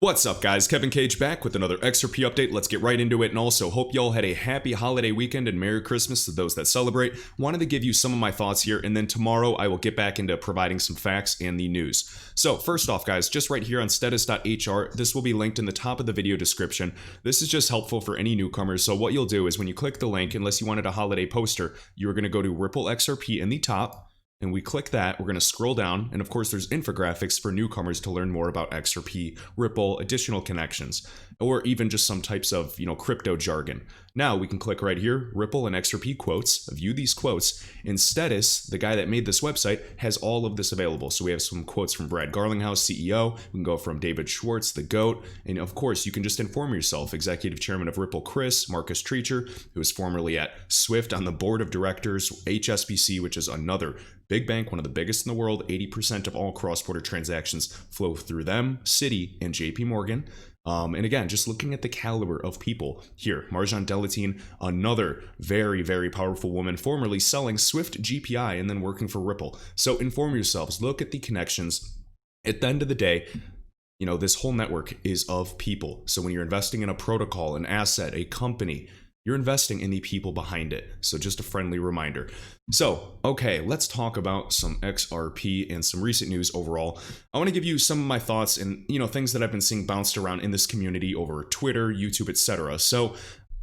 What's up, guys? Kevin Cage back with another XRP update. Let's get right into it, and also hope y'all had a happy holiday weekend and Merry Christmas to those that celebrate. Wanted to give you some of my thoughts here, and then tomorrow I will get back into providing some facts and the news. So first off, guys, just right here on status.hr, this will be linked in the top of the video description. This is just helpful for any newcomers. So what you'll do is when you click the link, unless you wanted a holiday poster, you're going to go to Ripple XRP in the top. And we click that, we're going to scroll down, and of course there's infographics for newcomers to learn more about XRP, Ripple, additional connections, or even just some types of, crypto jargon. Now we can click right here, Ripple and XRP quotes, view these quotes, and Status, the guy that made this website, has all of this available. So we have some quotes from Brad Garlinghouse, CEO, we can go from David Schwartz, the GOAT, and of course you can just inform yourself, Executive Chairman of Ripple, Marcus Treacher, who was formerly at Swift on the board of directors, HSBC, which is another big bank, one of the biggest in the world. 80% of all cross-border transactions flow through them, Citi, and JP Morgan. And again, just looking at the caliber of people here, Marjan Delatine, another very, very powerful woman, formerly selling Swift GPI and then working for Ripple. So inform yourselves, look at the connections. At the end of the day, this whole network is of people. So when you're investing in a protocol, an asset, a company, you're investing in the people behind it. So just a friendly reminder. So, okay, let's talk about some XRP and some recent news overall. I want to give you some of my thoughts and, things that I've been seeing bounced around in this community over Twitter, YouTube, etc. So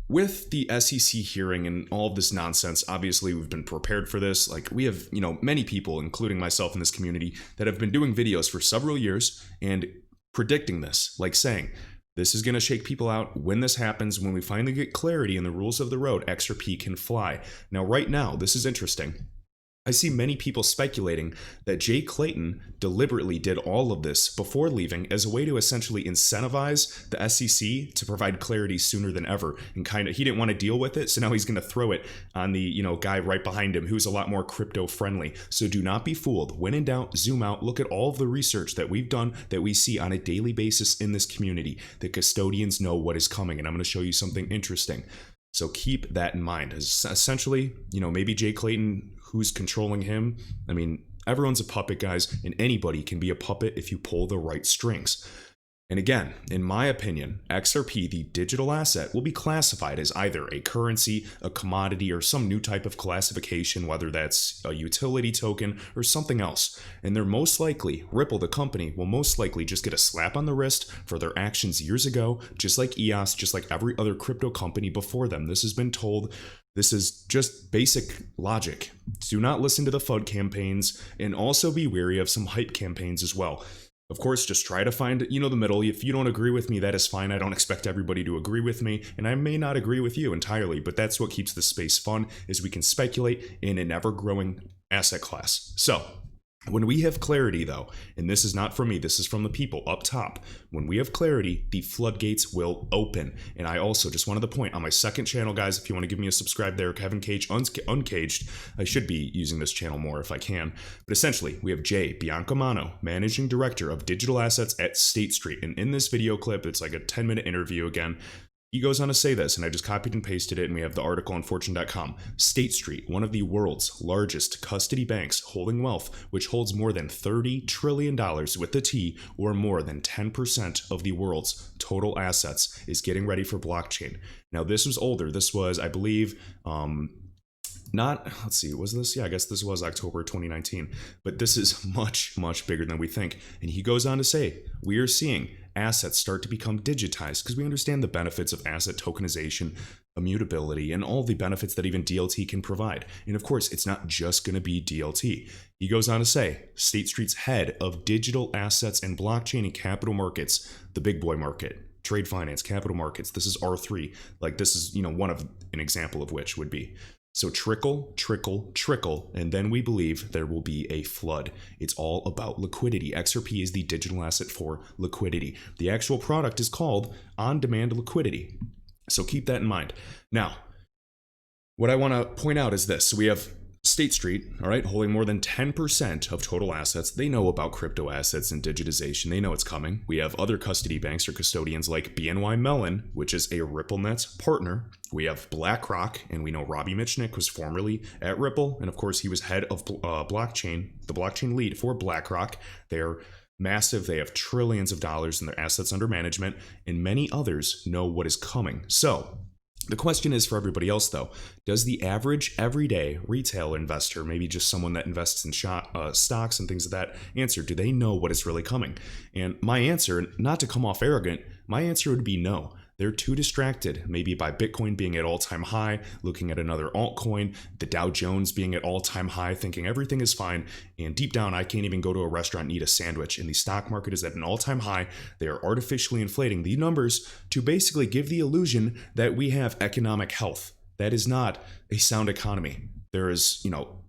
with the SEC hearing and all of this nonsense, obviously we've been prepared for this. Like we have, many people, including myself in this community, that have been doing videos for several years and predicting this, like saying, this is going to shake people out. When this happens, when we finally get clarity in the rules of the road, XRP can fly. Now, right now, this is interesting. I see many people speculating that Jay Clayton deliberately did all of this before leaving as a way to essentially incentivize the SEC to provide clarity sooner than ever. And he didn't want to deal with it, so now he's going to throw it on the guy right behind him who's a lot more crypto friendly. So do not be fooled. When in doubt, zoom out, look at all of the research that we've done that we see on a daily basis in this community. The custodians know what is coming, and I'm going to show you something interesting. So keep that in mind. Essentially, maybe Jay Clayton, who's controlling him. I mean, everyone's a puppet, guys, and anybody can be a puppet if you pull the right strings. And again, in my opinion, XRP, the digital asset, will be classified as either a currency, a commodity, or some new type of classification, whether that's a utility token or something else. And they're most likely, Ripple, the company, will most likely just get a slap on the wrist for their actions years ago, just like EOS, just like every other crypto company before them. This has been told. This is just basic logic. Do not listen to the FUD campaigns, and also be wary of some hype campaigns as well. Of course, just try to find, the middle. If you don't agree with me, that is fine. I don't expect everybody to agree with me, and I may not agree with you entirely, but that's what keeps the space fun, is we can speculate in an ever-growing asset class. So, when we have clarity, though, and this is not from me, this is from the people up top, when we have clarity, the floodgates will open. And I also just wanted to point on my second channel, guys, if you want to give me a subscribe there, Kevin Cage Uncaged. I should be using this channel more if I can. But essentially, we have Jay Biancomano, Managing Director of Digital Assets at State Street. And in this video clip, it's like a 10-minute interview again. He goes on to say this, and I just copied and pasted it, and we have the article on fortune.com. State Street, one of the world's largest custody banks holding wealth, which holds more than $30 trillion with the T, or more than 10% of the world's total assets, is getting ready for blockchain. Now, this was older. This was, I believe, let's see, was this? Yeah, I guess this was October 2019. But this is much, much bigger than we think. And he goes on to say, we are seeing assets start to become digitized because we understand the benefits of asset tokenization, immutability, and all the benefits that even DLT can provide. And of course, it's not just going to be DLT. He goes on to say, State Street's head of digital assets and blockchain and capital markets, the big boy market, trade finance, capital markets. This is R3. Like this is, one of an example of which would be. So trickle, trickle, trickle, and then we believe there will be a flood. It's all about liquidity. XRP is the digital asset for liquidity. The actual product is called on-demand liquidity. So keep that in mind. Now, what I want to point out is this. So we have State Street, all right, holding more than 10% of total assets. They know about crypto assets and digitization. They know it's coming. We have other custody banks or custodians like BNY Mellon, which is a RippleNet partner. We have BlackRock, and we know Robbie Mitchnick was formerly at Ripple, and of course he was head of blockchain, the blockchain lead for BlackRock. They're massive. They have trillions of dollars in their assets under management, and many others know what is coming. So the question is for everybody else, though, does the average everyday retail investor, maybe just someone that invests in stocks and things of that answer, do they know what is really coming? And my answer, not to come off arrogant, my answer would be no. They're too distracted, maybe by Bitcoin being at all-time high, looking at another altcoin, the Dow Jones being at all-time high, thinking everything is fine, and deep down, I can't even go to a restaurant and eat a sandwich, and the stock market is at an all-time high. They are artificially inflating the numbers to basically give the illusion that we have economic health. That is not a sound economy. There is,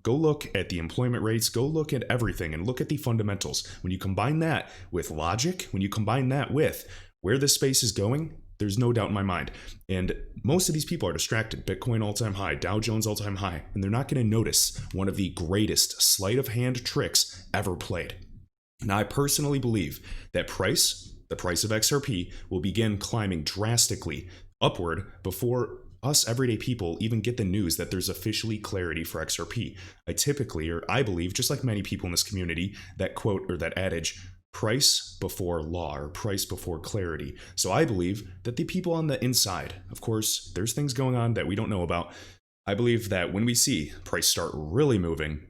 go look at the employment rates, go look at everything, and look at the fundamentals. When you combine that with logic, when you combine that with where the space is going, there's no doubt in my mind. And most of these people are distracted. Bitcoin all-time high, Dow Jones all-time high, and they're not going to notice one of the greatest sleight of hand tricks ever played. Now, I personally believe that the price of XRP, will begin climbing drastically upward before us everyday people even get the news that there's officially clarity for XRP. I believe, just like many people in this community, that quote or that adage, price before law, or price before clarity. So I believe that the people on the inside, of course, there's things going on that we don't know about. I believe that when we see price start really moving,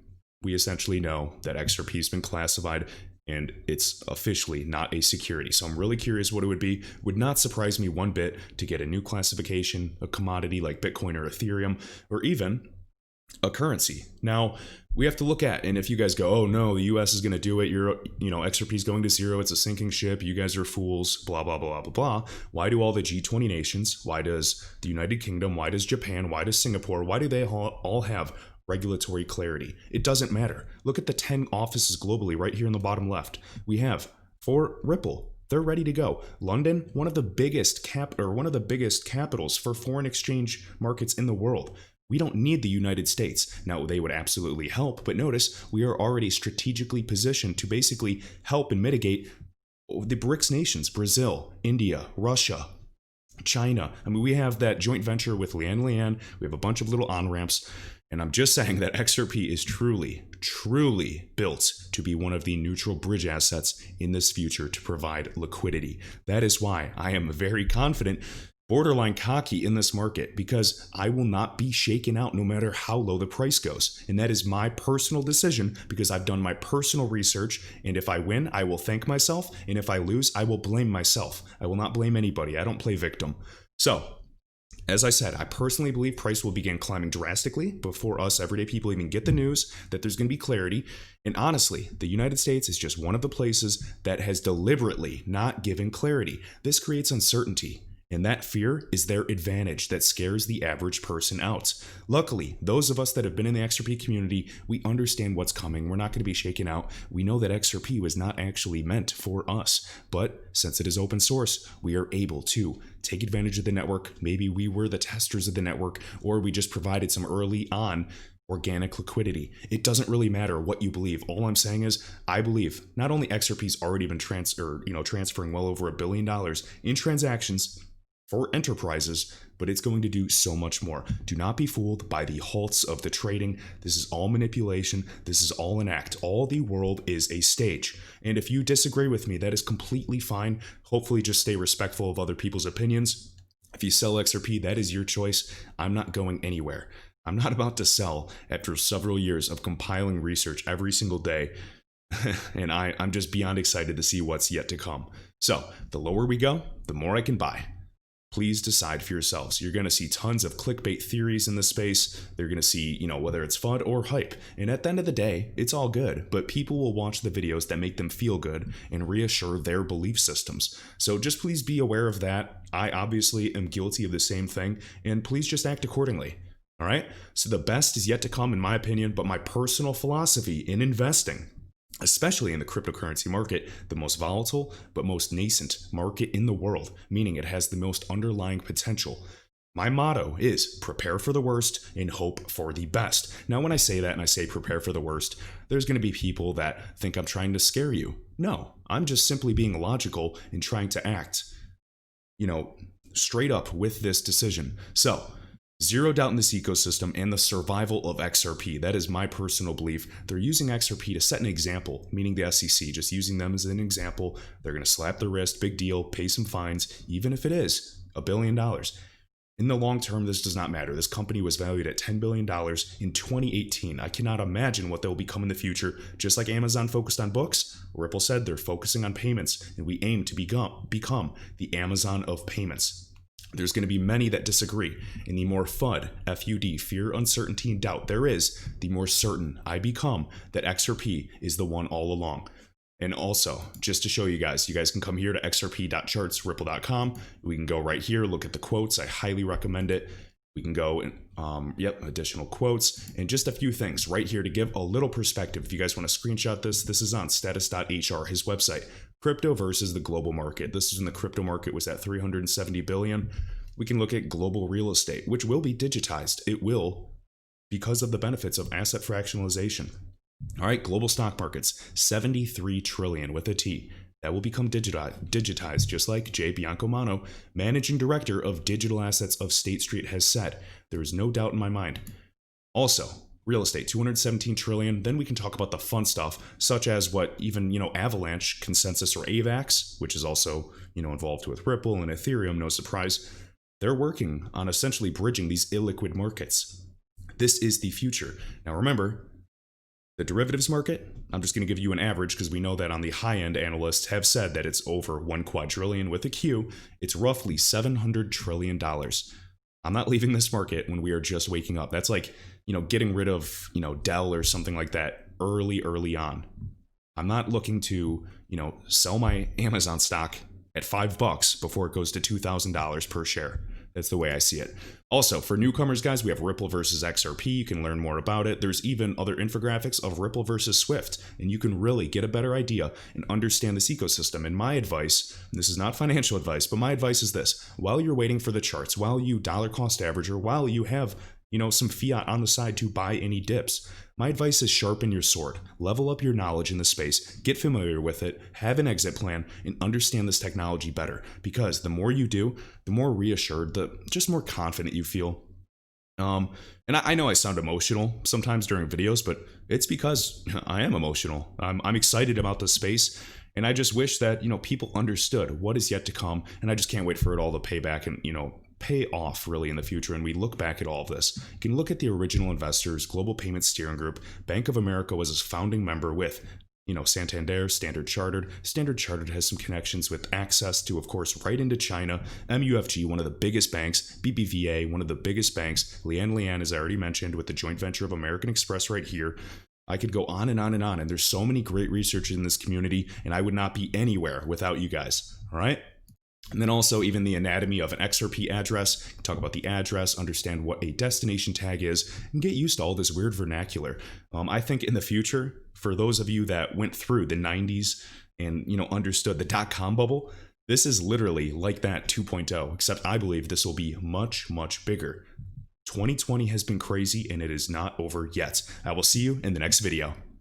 we essentially know that XRP has been classified and it's officially not a security. So I'm really curious what it would be. Would not surprise me one bit to get a new classification, a commodity like Bitcoin or Ethereum, or even a currency. Now, we have to look at, and if you guys go, oh no, the US is going to do it, XRP is going to zero, it's a sinking ship, you guys are fools, blah, blah, blah, blah, blah. Why do all the G20 nations, why does the United Kingdom, why does Japan, why does Singapore, why do they all have regulatory clarity? It doesn't matter. Look at the 10 offices globally right here in the bottom left. We have for Ripple. They're ready to go. London, one of the biggest capitals for foreign exchange markets in the world. We don't need the United States. Now, they would absolutely help, but notice we are already strategically positioned to basically help and mitigate the BRICS nations, Brazil, India, Russia, China. I mean, we have that joint venture with Lian, we have a bunch of little on-ramps, and I'm just saying that XRP is truly, truly built to be one of the neutral bridge assets in this future to provide liquidity. That is why I am very confident, borderline cocky in this market, because I will not be shaken out no matter how low the price goes. And that is my personal decision because I've done my personal research. And if I win, I will thank myself. And if I lose, I will blame myself. I will not blame anybody. I don't play victim. So, as I said, I personally believe price will begin climbing drastically before us everyday people even get the news that there's going to be clarity. And honestly, the United States is just one of the places that has deliberately not given clarity. This creates uncertainty. And that fear is their advantage that scares the average person out. Luckily, those of us that have been in the XRP community, we understand what's coming. We're not going to be shaken out. We know that XRP was not actually meant for us. But since it is open source, we are able to take advantage of the network. Maybe we were the testers of the network, or we just provided some early on organic liquidity. It doesn't really matter what you believe. All I'm saying is I believe not only XRP's already been transferring well over $1 billion in transactions for enterprises, but it's going to do so much more. Do not be fooled by the halts of the trading. This is all manipulation. This is all an act. All the world is a stage. And if you disagree with me, that is completely fine. Hopefully just stay respectful of other people's opinions. If you sell XRP, that is your choice. I'm not going anywhere. I'm not about to sell after several years of compiling research every single day. And I'm just beyond excited to see what's yet to come. So the lower we go, the more I can buy. Please decide for yourselves. You're going to see tons of clickbait theories in this space. They're going to see, whether it's FUD or hype. And at the end of the day, it's all good, but people will watch the videos that make them feel good and reassure their belief systems. So just please be aware of that. I obviously am guilty of the same thing, and please just act accordingly. All right? So the best is yet to come, in my opinion, but my personal philosophy in investing, especially in the cryptocurrency market, the most volatile but most nascent market in the world, meaning it has the most underlying potential. My motto is prepare for the worst and hope for the best. Now, when I say that and I say prepare for the worst, there's going to be people that think I'm trying to scare you. No, I'm just simply being logical and trying to act, straight up with this decision. So, Zero doubt in this ecosystem and the survival of XRP. That is my personal belief. They're using XRP to set an example, meaning the SEC, just using them as an example. They're going to slap their wrist, big deal, pay some fines, even if it is $1 billion. In the long term, this does not matter. This company was valued at $10 billion in 2018. I cannot imagine what they'll become in the future. Just like Amazon focused on books, Ripple said they're focusing on payments, and we aim to become the Amazon of payments. There's going to be many that disagree, and the more FUD, F-U-D, fear, uncertainty, and doubt there is, the more certain I become that XRP is the one all along. And also, just to show you guys can come here to xrp.chartsripple.com. We can go right here, look at the quotes. I highly recommend it. We can go and, additional quotes, and just a few things right here to give a little perspective. If you guys want to screenshot this is on status.hr, his website. Crypto versus the global market. This is when the crypto market was at 370 billion. We can look at global real estate, which will be digitized. It will, because of the benefits of asset fractionalization. All right, global stock markets, 73 trillion with a T. That will become digitized, just like Jay Biancomano, managing director of digital assets of State Street, has said. There is no doubt in my mind. Also, real estate, 217 trillion. Then we can talk about the fun stuff, such as what even, Avalanche, Consensus, or AVAX, which is also, involved with Ripple and Ethereum, no surprise. They're working on essentially bridging these illiquid markets. This is the future. Now remember, the derivatives market, I'm just going to give you an average because we know that on the high-end analysts have said that it's over 1 quadrillion with a Q. It's roughly $700 trillion. I'm not leaving this market when we are just waking up. That's like, getting rid of, Dell or something like that early on. I'm not looking to, sell my Amazon stock at $5 before it goes to $2,000 per share. That's the way I see it. Also, for newcomers, guys, we have Ripple versus XRP. You can learn more about it. There's even other infographics of Ripple versus Swift, and you can really get a better idea and understand this ecosystem. And my advice, and this is not financial advice, but my advice is this. While you're waiting for the charts, while you dollar cost average, or while you have, some fiat on the side to buy any dips, my advice is sharpen your sword, level up your knowledge in the space, get familiar with it, have an exit plan, and understand this technology better. Because the more you do, the more reassured, just more confident you feel. And I know I sound emotional sometimes during videos, but it's because I am emotional. I'm excited about the space, and I just wish that, people understood what is yet to come, and I just can't wait for it all to pay back and, pay off really in the future. And we look back at all of this. You can look at the original investors, Global Payments Steering Group. Bank of America was a founding member with, Santander, Standard Chartered. Standard Chartered has some connections with access to, of course, right into China. MUFG, one of the biggest banks. BBVA, one of the biggest banks. Lian, as I already mentioned, with the joint venture of American Express right here. I could go on and on and on. And there's so many great researchers in this community, and I would not be anywhere without you guys. All right? And then also even the anatomy of an XRP address, talk about the address, understand what a destination tag is, and get used to all this weird vernacular. I think in the future, for those of you that went through the 90s and, understood the dot-com bubble, this is literally like that 2.0, except I believe this will be much, much bigger. 2020 has been crazy, and it is not over yet. I will see you in the next video.